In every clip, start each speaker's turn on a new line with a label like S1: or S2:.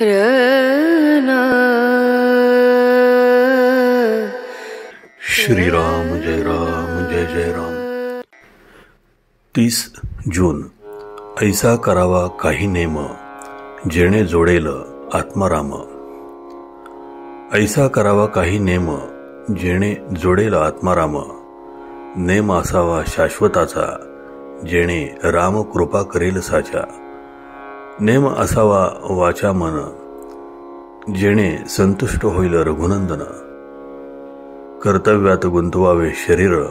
S1: रना
S2: श्रीराम जय राम जय जय राम. 30 जून. ऐसा करावा काही नेम, जेणे जोडेल आत्माराम. ऐसा करावा काही नेम, जेणे जोडेल आत्माराम. नेम असावा शाश्वताचा, जेणे राम कृपा करेल साचा. नेम असावा वाचा मन, जेणे संतुष्ट होईल रघुनंदन. कर्तव्यात गुंतवावे शरीर,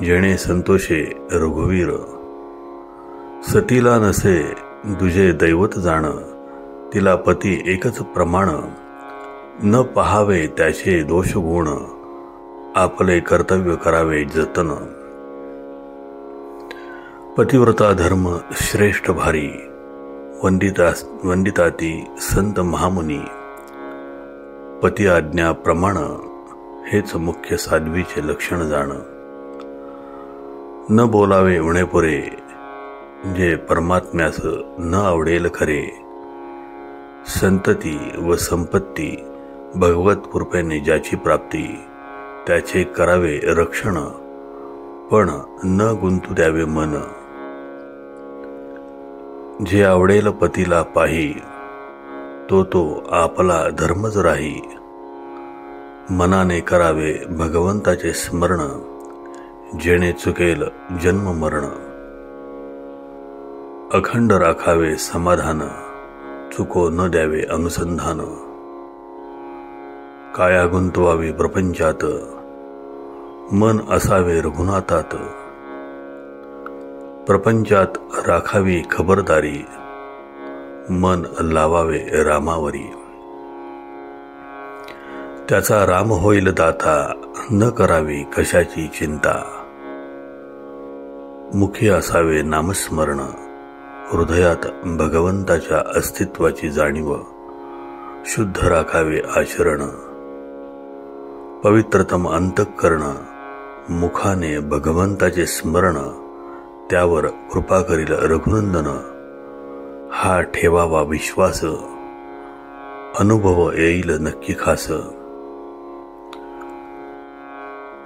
S2: जेणे संतोषे रघुवीर. सतीला नसे दुजे दैवत जाण, तिला पती एकच प्रमाण. न पहावे त्याचे दोष गुण, आपले कर्तव्य करावे जतन. पतिव्रता धर्म श्रेष्ठ भारी, वंदिताती संत महामुनी. पती आज्ञा प्रमाण, हेच मुख्य साध्वीचे लक्षण जाण. न बोलावे उणेपुरे, जे परमात्म्यास न आवडेल खरे. संतती व संपत्ती भगवत कृपेने ज्याची प्राप्ती, त्याचे करावे रक्षण, पण न गुंतू द्यावे मन. जे आवडेल पतीला पाही, तो आपला धर्मच राही. मनाने करावे भगवंताचे स्मरण, जेणे चुकेल जन्म मरण. अखंड राखावे समाधान, चुको न द्यावे अनुसंधान. काया गुंतवावी प्रपंचात, मन असावे रघुनाथात. प्रपंचात राखावी खबरदारी, मन लावावे रामावरी. त्याचा राम होईल दाता, न करावी कशाची चिंता. मुखी असावे नामस्मरण, हृदयात भगवंताच्या अस्तित्वाची जाणीव. शुद्ध राखावे आचरण, पवित्रतम अंतःकरण. मुखाने भगवंताचे स्मरण, त्यावर कृपा करील रघुनंदन. हा ठेवावा विश्वास, अनुभव येईल नक्की खास.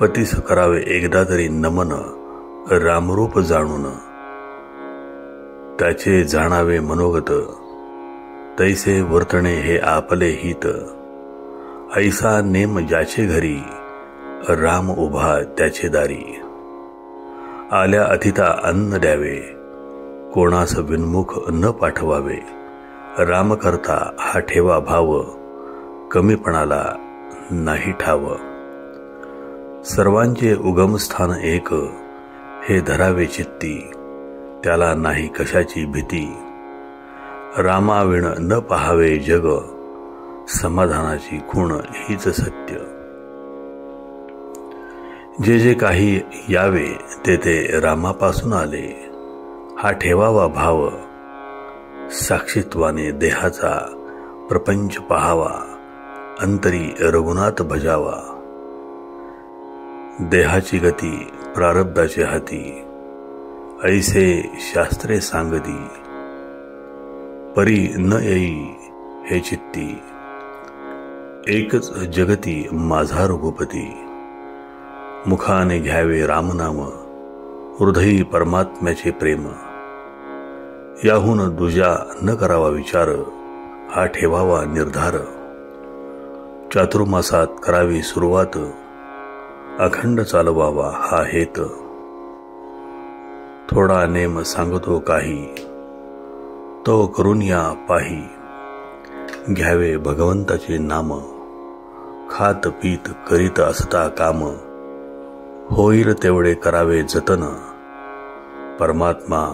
S2: पतीस करावे एकदा तरी नमन, रामरूप जाणून. त्याचे जाणावे मनोगत, तैसे वर्तणे हे आपले हित. ऐसा नेम ज्याचे घरी, राम उभा त्याचे दारी. आल्या अतिथा अन्न द्यावे, कोणास विनमुख न पाठवावे. राम करता हा ठेवा भाव, कमीपणाला नाही ठाव. सर्वांचे उगमस्थान एक, हे धरावे चित्ती. त्याला नाही कशाची भीती. रामाविण न पहावे जग, समाधानाची खूण हीच सत्य. जे जे काही यावे, ते रामापासून आले. हा ठेवावा भाव, साक्षीत्वाने देहाचा. प्रपंच पहावा, अंतरी रघुनाथ भजावा. देहाची गती प्रारब्धाचे हाती, ऐसे शास्त्रे सांगती. परी न येई हे चित्ती, एकच जगती माझा रघुपती. मुखाने घ्यावे रामनाम, हृदयी परमात्म्याचे प्रेम. याहून दुजा न करावा विचार, हा ठेवावा निर्धार. चातुर्मासात करावी सुरुवात, अखंड चालवावा हा हेत. थोडा नेम सांगतो काही, तो करून या पाही. घ्यावे भगवंताचे नाम, खात पीत करीत असता काम. होईल तेवढे करावे जतन, परमात्मा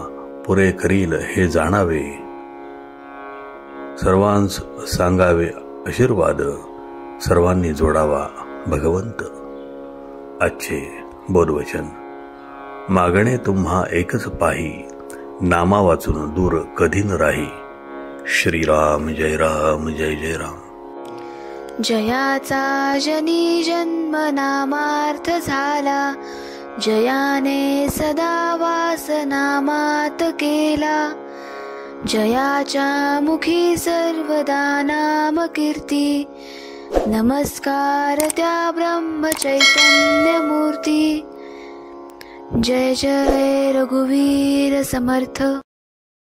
S2: पुरे करील हे जाणावे. सर्वांस सांगावे आशीर्वाद, सर्वांनी जोडावा भगवंत. आजचे बोधवचन. मागणे तुम्हा एकच पाही, नामा वाचून दूर कधी न राही. श्रीराम जय राम जय जय राम.
S1: जयाचा जनी जन्म नामार्थ झाला, जयाने सदा वास नामात केला. जयाच्या मुखी सर्वदा नाम कीर्ती, नमस्कार त्या ब्रह्मचैतन्य मूर्ती. जय जय रघुवीर समर्थ.